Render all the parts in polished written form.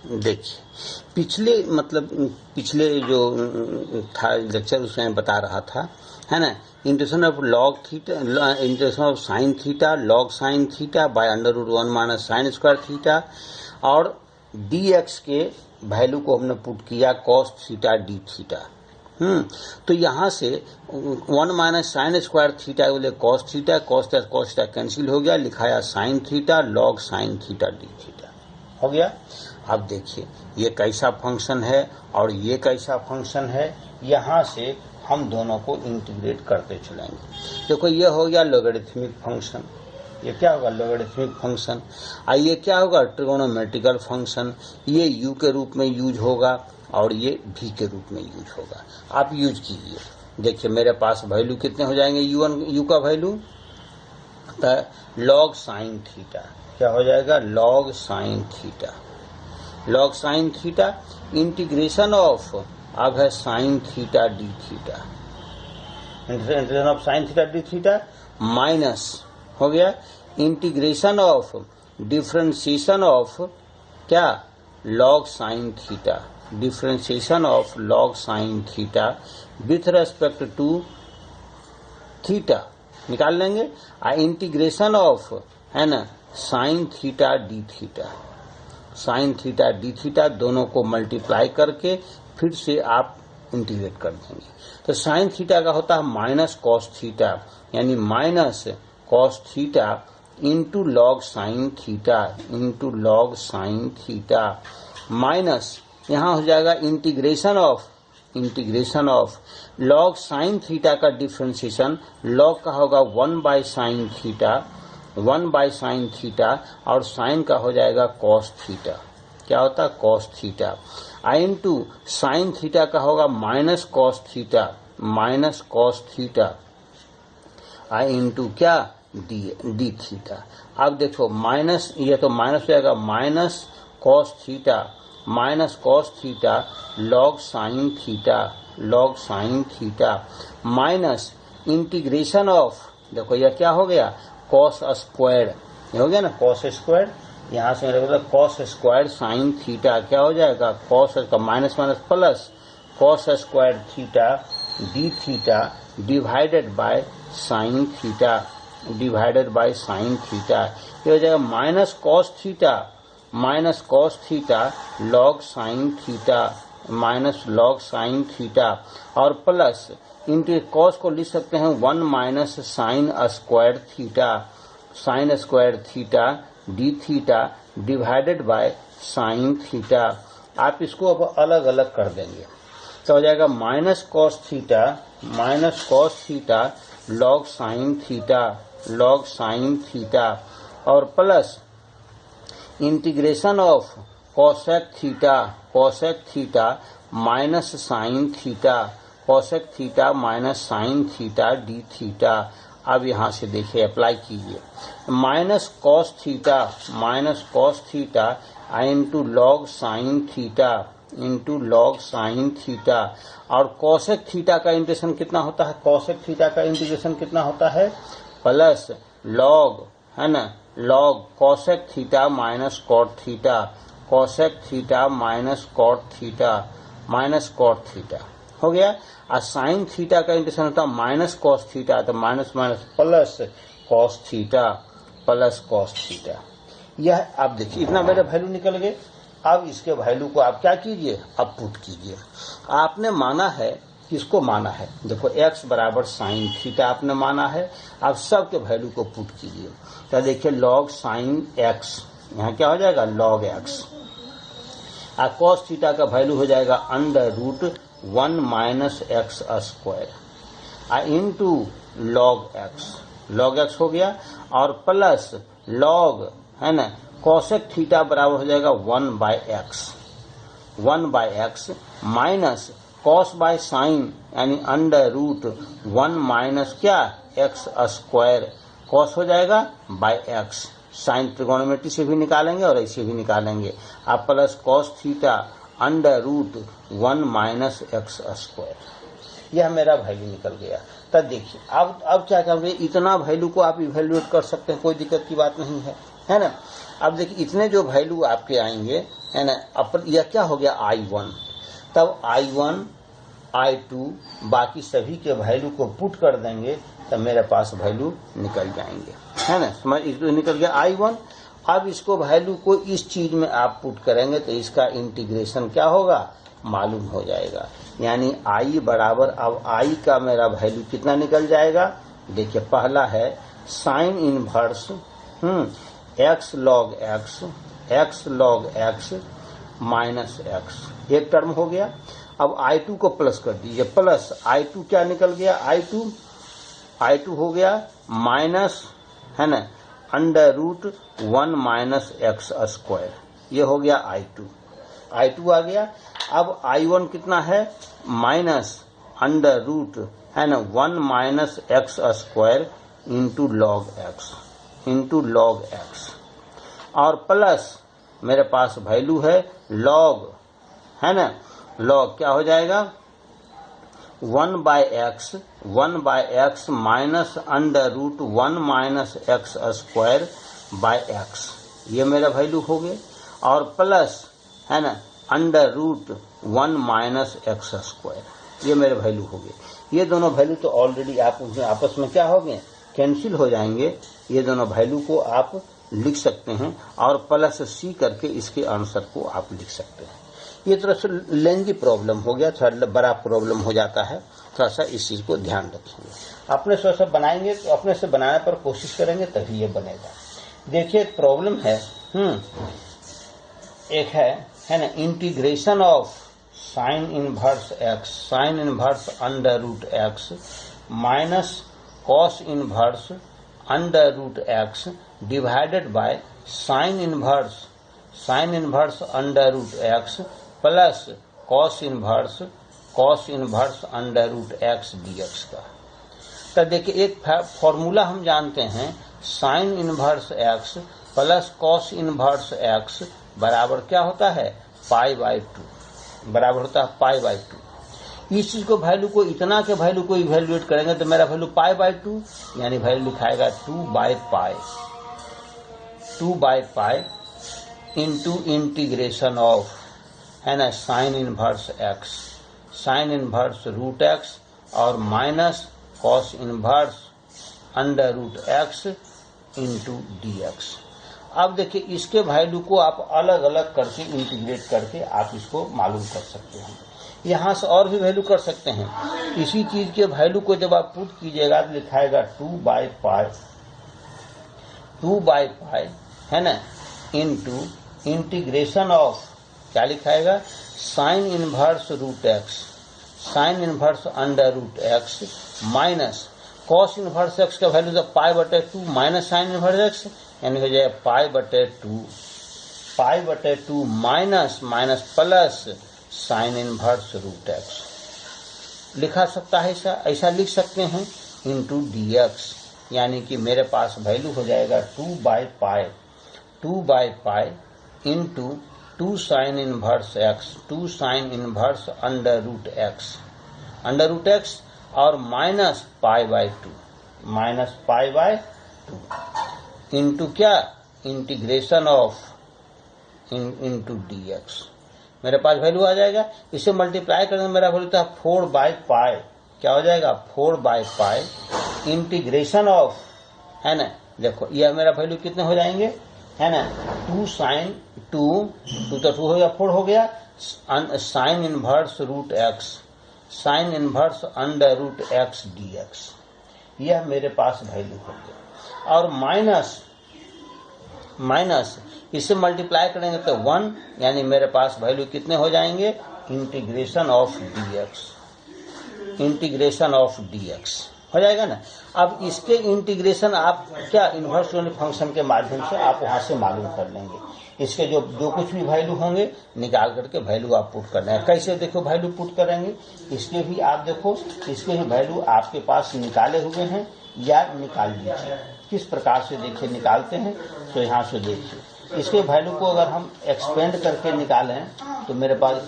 देखिए पिछले जो था लेक्चर उसमें बता रहा था, है ना, integration of log theta, integration of sine theta log sine theta by √1 minus sine square theta, और dx के वैल्यू को हमने पुट किया cos थीटा d थीटा। तो यहाँ से 1 माइनस साइन स्क्वायर थीटा बोले cos थीटा कैंसिल हो गया, लिखाया sign theta log sine theta d theta हो गया। अब देखिए ये कैसा फंक्शन है और ये कैसा फंक्शन है, यहाँ से हम दोनों को इंटीग्रेट करते चलेंगे। देखो ये हो गया लोगरिथमिक फंक्शन, ये क्या होगा लोगरिथमिक फंक्शन, और ये क्या होगा ट्रिगोनोमेट्रिकल फंक्शन, ये u के रूप में यूज होगा और ये v के रूप में यूज होगा। आप यूज कीजिए। देखिए मेरे पास वैल्यू कितने हो जाएंगे, u का वैल्यू लॉग साइन थीटा, क्या हो जाएगा log sine theta, log sine theta integration of अब है sine theta d theta, integration of sine theta d theta minus हो गया इंटीग्रेशन ऑफ डिफरेंशिएशन ऑफ क्या log sine theta, differentiation of log sine theta with respect to theta निकाल लेंगे, integration of है ना sine theta d theta, sine theta d theta दोनों को multiply करके फिर से आप इंटीग्रेट कर देंगे। तो साइन थीटा का होता है माइनस कॉस थीटा, यानी minus cos theta into log sine theta, into log sine theta minus यहाँ हो जाएगा integration of log sine theta का डिफरेंशिएशन, लॉग का होगा 1 by sine theta, 1 by sine theta, और साइन का हो जाएगा कॉस थीटा, क्या होता है cos theta, into sine theta का होगा माइनस कॉस थीटा, इंटू क्या डी थीटा। अब देखो माइनस, ये तो माइनस हो जाएगा minus cos theta log sine theta minus integration of, देखो यह क्या हो गया कॉस स्क्वायर, ये हो गया ना कॉस स्क्वायर, यहाँ से मेरे कॉस स्क्वायर साइन थीटा क्या हो जाएगा कॉस का minus minus plus cos square theta d theta divided by sine theta, divided by sine theta, ये हो जाएगा minus cos theta log sine theta, minus log sine theta, और plus into cos को लिख सकते हैं 1 minus sine square theta d theta divided by sine theta. आप इसको अब अलग अलग कर देंगे तो हो जाएगा minus cos theta log sine theta और plus integration of cosec theta minus sine theta, cosec theta minus sine theta d theta. अब यहाँ से देखिए अप्लाई कीजिए, minus cos theta into log sine theta, और कोसेक थीटा का integration कितना होता है, कोसेक थीटा का इंटीग्रेशन कितना होता है प्लस लॉग, है ना, log cosec theta minus cot theta, cosec theta minus cot theta हो गया। और साइन थीटा का इंटीग्रेशन होता है माइनस कॉस थीटा, तो minus minus plus cos theta. यह आप देखिए इतना मेरा वैल्यू निकल गए। अब इसके वैल्यू को आप क्या कीजिए, अब पुट कीजिए। आपने माना है, किसको माना है, देखो x बराबर साइन थीटा आपने माना है। अब सब के वैल्यू को पुट कीजिए तो देखिए लॉग साइन x, यहाँ क्या हो जाएगा लॉग x, और कॉस थीटा का वैल्यू हो जाएगा √1 minus x square into log x हो गया, और प्लस लॉग, है ना, कोसेक थीटा बराबर हो जाएगा 1 by x minus cos by sine यानी √1 माइनस क्या एक्स स्क्वायर, कॉस हो जाएगा बाय एक्स, साइन त्रिकोणमिति से भी निकालेंगे और ऐसे भी निकालेंगे, आप plus cos theta √1 minus x square. यह मेरा वैल्यू निकल गया। तब देखिए अब क्या करेंगे, इतना वैल्यू को आप इवेल्युएट कर सकते हैं, कोई दिक्कत की बात नहीं है, है ना। अब देखिए इतने जो वैल्यू आपके आएंगे है ना, यह क्या हो गया I1, तब I1 I2 बाकी सभी के वैल्यू को पुट कर देंगे तब मेरे पास वैल्यू निकल जाएंगे, है ना। समझ, निकल गया I1। अब इसको वैल्यू को इस चीज में आप पुट करेंगे तो इसका इंटीग्रेशन क्या होगा मालूम हो जाएगा, यानी I बराबर, अब I का मेरा वैल्यू कितना निकल जाएगा। देखिए पहला है sign inverse x log x minus x, एक टर्म हो गया। अब I2 को प्लस कर दीजिए, प्लस I2 क्या निकल गया, I2 हो गया माइनस, है ना, √1 माइनस एक्स स्क्वायर, ये हो गया I2 आ गया। अब I1 कितना है, माइनस √, है ना, 1 minus x square into log x, और प्लस मेरे पास वैल्यू है लॉग, है ना, लॉग क्या हो जाएगा 1 by x minus √1 minus x square by x, ये मेरा वैल्यू हो गए, और प्लस, है ना, √1 माइनस एक्स स्क्वायर, ये मेरे वैल्यू हो गए। ये दोनों वैल्यू तो ऑलरेडी आप आपस में क्या हो गए, कैंसिल हो जाएंगे। ये दोनों वैल्यू को आप लिख सकते हैं और प्लस सी करके इसके आंसर को आप लिख सकते हैं। ये थोड़ा सा लेंदी प्रॉब्लम हो गया, थोड़ा बड़ा प्रॉब्लम हो जाता है, थोड़ा सा इस चीज को ध्यान रखेंगे। अपने से बनाएंगे तो अपने से बनाने पर कोशिश करेंगे तभी ये बनेगा। देखिए एक प्रॉब्लम है, एक है ना, integration of sine inverse x minus cos inverse √x divided by sine inverse √x plus cos inverse √x dx का। तो देखिए एक फॉर्मूला हम जानते हैं, sine inverse x plus cos inverse x बराबर क्या होता है, π/2 बराबर होता है π/2। इस चीज को वैल्यू को, इतना के वैल्यू को इवेल्युएट करेंगे तो मेरा वैल्यू π/2, यानी वैल्यू लिखाएगा 2/π इंटू इंटीग्रेशन ऑफ, है ना, साइन इनवर्स √x और minus cos inverse √x into dx। अब देखिए इसके वैल्यू को आप अलग अलग करके इंटीग्रेट करके आप इसको मालूम कर सकते हैं। यहाँ से और भी वैल्यू कर सकते हैं। इसी चीज के वैल्यू को जब आप पुट कीजिएगा तो लिखाएगा 2/π, है ना, इंटू इंटीग्रेशन ऑफ, क्या लिखाएगा, sine inverse √x minus cos inverse x का वैल्यू जब π/2 माइनस साइन इनवर्स x, यानी हो जाए π/2 minus plus sine inverse √x लिखा सकता है, ऐसा लिख सकते हैं, इंटू dx, यानी कि मेरे पास वैल्यू हो जाएगा 2/π इंटू 2 साइन इनवर्स √x और माइनस π/2 इंटू क्या, इंटीग्रेशन ऑफ इंटू dx, मेरे पास वैल्यू आ जाएगा। इसे मल्टीप्लाई करने में मेरा वैल्यू था 4/π, क्या हो जाएगा 4/π इंटीग्रेशन ऑफ, है ना, देखो यह मेरा वैल्यू कितने हो जाएंगे, है ना, 2 साइन 2 तो 2 हो गया, 4 हो गया, साइन इनवर्स √x dx, यह मेरे पास वैल्यू हो गया। और माइनस इससे मल्टीप्लाई करेंगे तो 1, यानी मेरे पास वैल्यू कितने हो जाएंगे, इंटीग्रेशन ऑफ dx हो जाएगा ना। अब इसके इंटीग्रेशन आप क्या इनवर्स यूनिट फंक्शन के माध्यम से आप वहां से मालूम कर लेंगे। इसके जो कुछ भी वैल्यू होंगे निकाल करके वैल्यू आप पुट करना है। कैसे देखो वैल्यू पुट करेंगे, इसके भी आप देखो, इसके भी वैल्यू आपके पास निकाले हुए हैं या निकाल लीजिए, किस प्रकार से देखिए निकालते हैं। तो यहाँ से देखिए इसके वैल्यू को अगर हम एक्सपेंड करके निकालें तो मेरे पास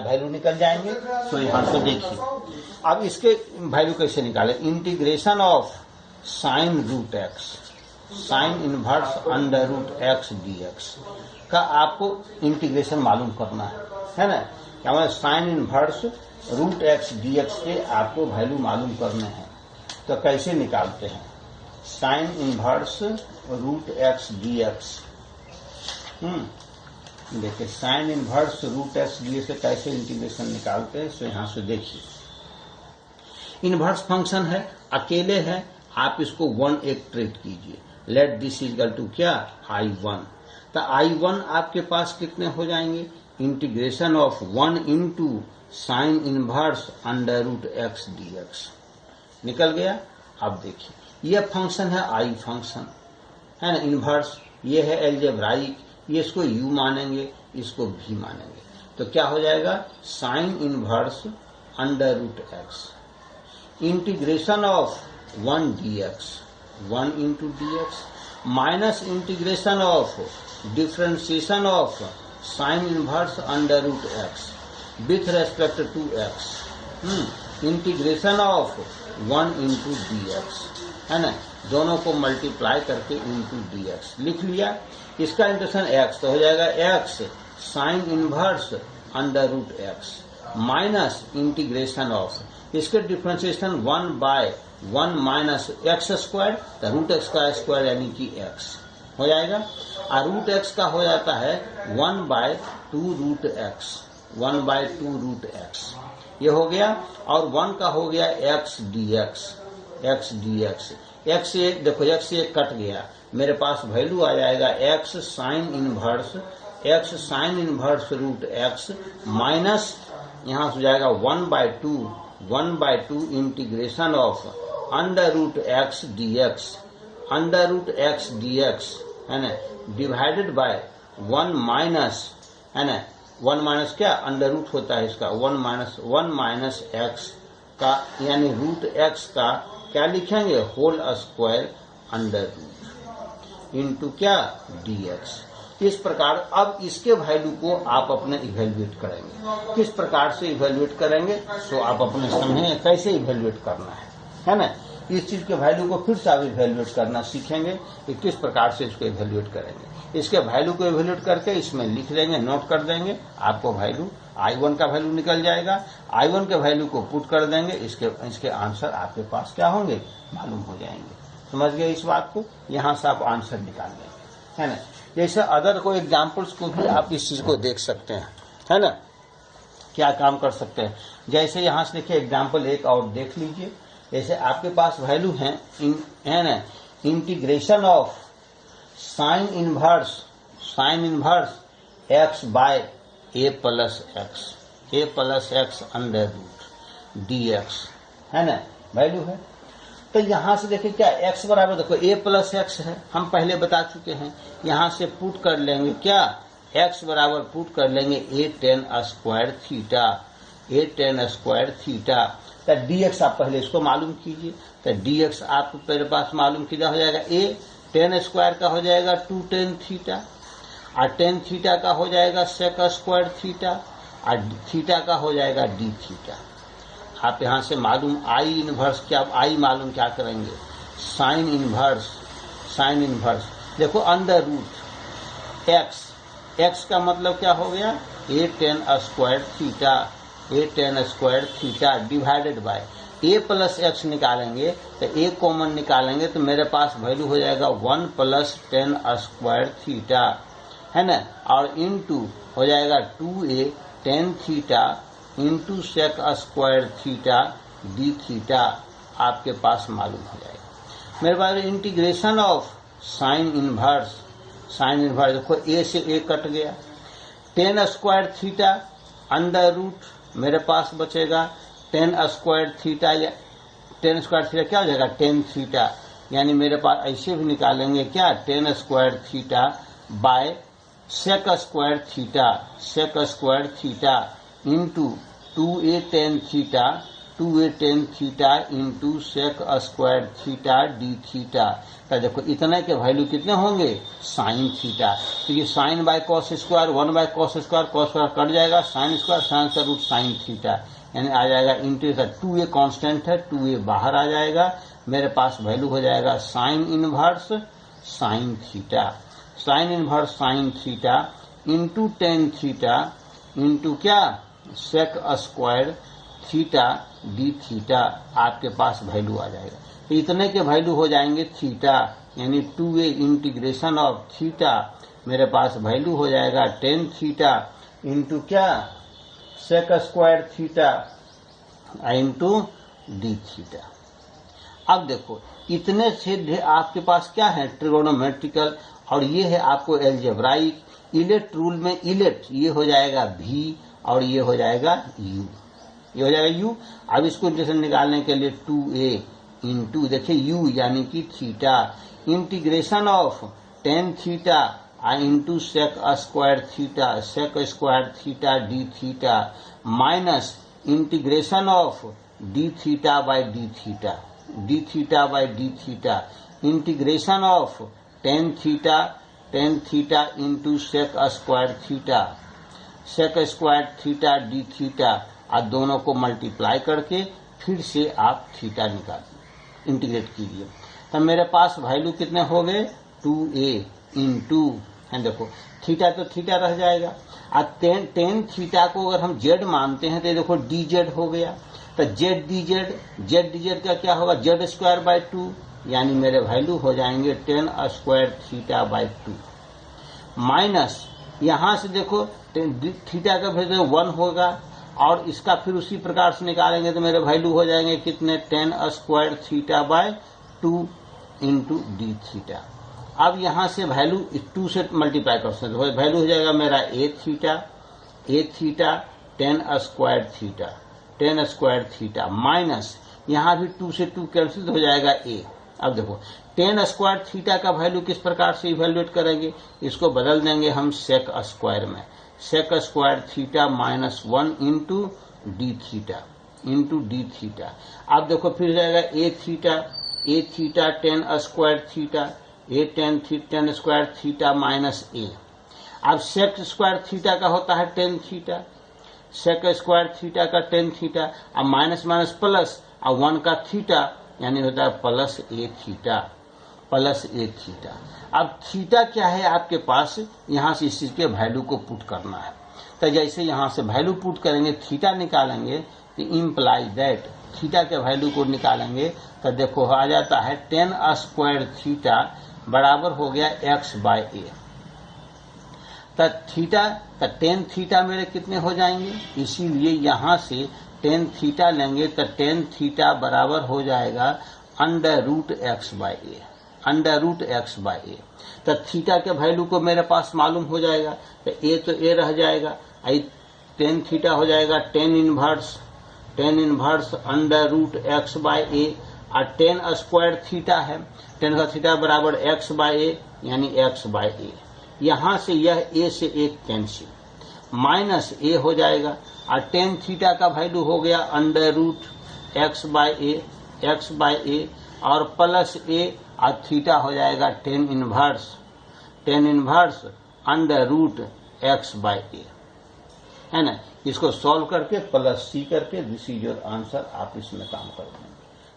वैल्यू निकल जाएंगे। तो यहाँ से देखिए अब इसके वैल्यू कैसे निकालें, integration of sine √x, sine inverse under root x d x का आपको इंटीग्रेशन मालूम करना है ना। क्या मतलब sine inverse root x d x के आपको वैल्यू मालूम करने हैं। तो कैसे निकालते हैं sine inverse root x d x. देखिए sine inverse root x d x से कैसे इंटीग्रेशन निकालते हैं। सो यहां से देखिए इनवर्स फंक्शन है, अकेले है, आप इसको 1 एक ट्रीट कीजिए। लेट दिस इक्वल टू क्या I1। तो I1 आपके पास कितने हो जाएंगे, integration of 1 into sine inverse under root x d x निकल गया। अब देखिए यह फंक्शन है I फंक्शन है ना, इनवर्स, ये है एल्जेब्राइक, ये इसको u मानेंगे, इसको v मानेंगे। तो क्या हो जाएगा sine inverse under root x integration of 1 dx 1 into dx minus integration of differentiation of sine inverse under root x with respect to x integration of 1 into dx है ना, दोनों को मल्टीप्लाई करके इंटू dx लिख लिया। इसका integration x तो हो जाएगा x sine inverse under root x minus integration of इसके differentiation 1 by 1 minus x square, तो रूट एक्स का स्क्वायर यानी कि x हो जाएगा। और रूट एक्स का हो जाता है 1 by 2 root x 1 by 2 root x ये हो गया। और 1 का हो गया x dx x से देखो x से कट गया, मेरे पास वैल्यू आ जाएगा x sine inverse root x minus यहाँ हो जाएगा 1 by 2 integration of under root x dx है ना, डिवाइडेड बाय 1 माइनस है ना, 1 माइनस क्या अंडर रूट होता है इसका 1 माइनस एक्स का यानी रूट एक्स का क्या लिखेंगे whole square under root into क्या dx। इस प्रकार अब इसके वैल्यू को आप अपने इवेल्युएट करेंगे। किस प्रकार से इवेल्युएट करेंगे सो आप अपने समझेंगे कैसे इवेल्युएट करना है ना। इस चीज के वैल्यू को फिर से आप इवेल्युएट करना सीखेंगे कि किस प्रकार से इसको इवेल्युएट करेंगे। इसके वैल्यू को इवेल्युएट करके इसमें लिख देंगे, नोट कर देंगे, आपको वैल्यू I1 का वैल्यू निकल जाएगा। I1 के वैल्यू को पुट कर देंगे, इसके आंसर आपके पास क्या होंगे मालूम हो जाएंगे। समझ गए इस बात को, यहाँ से आप आंसर निकाल लेंगे है ना। जैसे अदर को एग्जाम्पल्स को भी आप इस चीज को देख सकते हैं है ना, क्या काम कर सकते हैं। जैसे यहाँ से देखिए एग्जाम्पल एक और देख लीजिए। जैसे आपके पास वैल्यू है ना integration of sine inverse x by a plus x under root dx है ना, वैल्यू है। तो यहाँ से देखिए क्या x बराबर देखो a प्लस एक्स है, हम पहले बता चुके हैं। यहाँ से पुट कर लेंगे क्या x बराबर पुट कर लेंगे a tan स्क्वायर थीटा। तो dx आप पहले इसको मालूम कीजिए। तो dx आपको मेरे पास मालूम किया हो जाएगा a tan स्क्वायर का हो जाएगा 2 tan थीटा और tan थीटा का हो जाएगा sec स्क्वायर थीटा और थीटा का हो जाएगा d थीटा। आप यहाँ से मालूम I इनवर्स क्या, I मालूम क्या करेंगे साइन इनवर्स देखो अंडर रूट x का मतलब क्या हो गया a tan square theta divided by a plus x निकालेंगे तो a कॉमन निकालेंगे तो मेरे पास वैल्यू हो जाएगा 1 प्लस tan स्क्वायर थीटा है ना, और इनटू हो जाएगा 2a tan theta into sec square theta d theta आपके पास मालूम हो जाएगा। मेरे पास इंटीग्रेशन ऑफ साइन इनवर्स देखो a से a कट गया, tan square theta under root मेरे पास बचेगा tan स्क्वायर थीटा या tan स्क्वायर थीटा क्या हो जाएगा tan थीटा, यानी मेरे पास ऐसे भी निकालेंगे क्या tan square theta by sec square theta into 2a tan theta into sec square theta d theta. तो देखो इतने के वैल्यू कितने होंगे साइन थीटा, तो ये sine by cos square 1 by cos square cut जाएगा, sine square root sine theta यानी आ जाएगा इंटू 2a कांस्टेंट है 2a बाहर आ जाएगा, मेरे पास वैल्यू हो जाएगा sine sine theta, sine inverse sine theta into tan theta into क्या sec square theta d theta आपके पास वैल्यू आ जाएगा। तो इतने के वैल्यू हो जाएंगे थीटा, यानी 2a इंटीग्रेशन ऑफ थीटा मेरे पास वैल्यू हो जाएगा टेन थीटा इंटू क्या sec square theta into d theta. अब देखो इतने से आपके पास क्या है ट्रिगोनोमेट्रिकल, और ये है आपको एल्जेब्राइक। इलेट रूल में इलेट ये हो जाएगा v और ये हो जाएगा u, ये हो जाएगा u। अब इसको इंटीग्रेशन निकालने के लिए 2a इंटू देखिए u यानी कि theta integration of tan theta into sec square theta d theta minus integration of d theta by d theta by d theta integration of tan theta into sec square theta d theta, और दोनों को multiply करके फिर से आप theta निकाल integrate कीजिए। तब मेरे पास वैल्यू कितने हो गए 2a इंटू है, देखो थीटा तो थीटा रह जाएगा, और टेन थीटा को अगर हम z मानते हैं तो देखो dz हो गया। तो z dz का क्या होगा z स्क्वायर बाई 2, यानी मेरे वैल्यू हो जाएंगे ten square theta by 2 minus यहां से देखो थीटा का वैल्यू 1 होगा, और इसका फिर उसी प्रकार से निकालेंगे तो मेरे वैल्यू हो जाएंगे कितने ten square theta by 2 into d theta. अब यहां से वैल्यू 2 से मल्टीप्लाई कर सकते हो, वैल्यू हो जाएगा मेरा a theta tan square theta minus यहां भी 2 से 2 कैंसिल हो जाएगा ए। अब देखो टेन स्क्वायर थीटा का वैल्यू किस प्रकार से इवेल्युएट करेंगे, इसको बदल देंगे हम सेक स्क्वायर में, sec square theta minus 1 into d theta. अब देखो फिर जाएगा a theta tan square theta tan square theta minus a. अब सेक स्क्वायर थीटा का होता है tan theta, sec square theta का टेन थीटा, अब माइनस माइनस प्लस, और 1 का थीटा यानी होता है प्लस ए थीटा। अब थीटा क्या है आपके पास, यहां से इस चीज के वैल्यू को पुट करना है। तो जैसे यहां से वैल्यू पुट करेंगे थीटा निकालेंगे तो इम्प्लाई दैट थीटा के वैल्यू को निकालेंगे तो देखो आ जाता है टेन स्क्वायर थीटा बराबर हो गया x बाय ए। तो थीटा तो टेन थीटा मेरे कितने हो जाएंगे, इसीलिए यहां से टेन थीटा लेंगे तो टेन थीटा बराबर हो जाएगा अंडर रूट एक्स बाय ए। तो थीटा के वैल्यू को मेरे पास मालूम हो जाएगा, तो ए रह जाएगा, टेन थीटा हो जाएगा tan inverse under root x by a, और टेन स्क्वायर थीटा है, टेन का थीटा बराबर एक्स बाय ए यानी एक्स बाय ए। यहां से यह ए से एक कैंसिल, माइनस ए हो जाएगा, और टेन थीटा का वैल्यू हो गया under root x by a और प्लस ए, और थीटा हो जाएगा tan inverse under root x by a, है ना। इसको सॉल्व करके प्लस सी करके दिस इज योर आंसर, आप इसमें काम कर देंगे,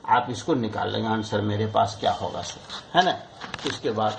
आप इसको निकाल लेंगे आंसर मेरे पास क्या होगा सर, है ना। इसके बाद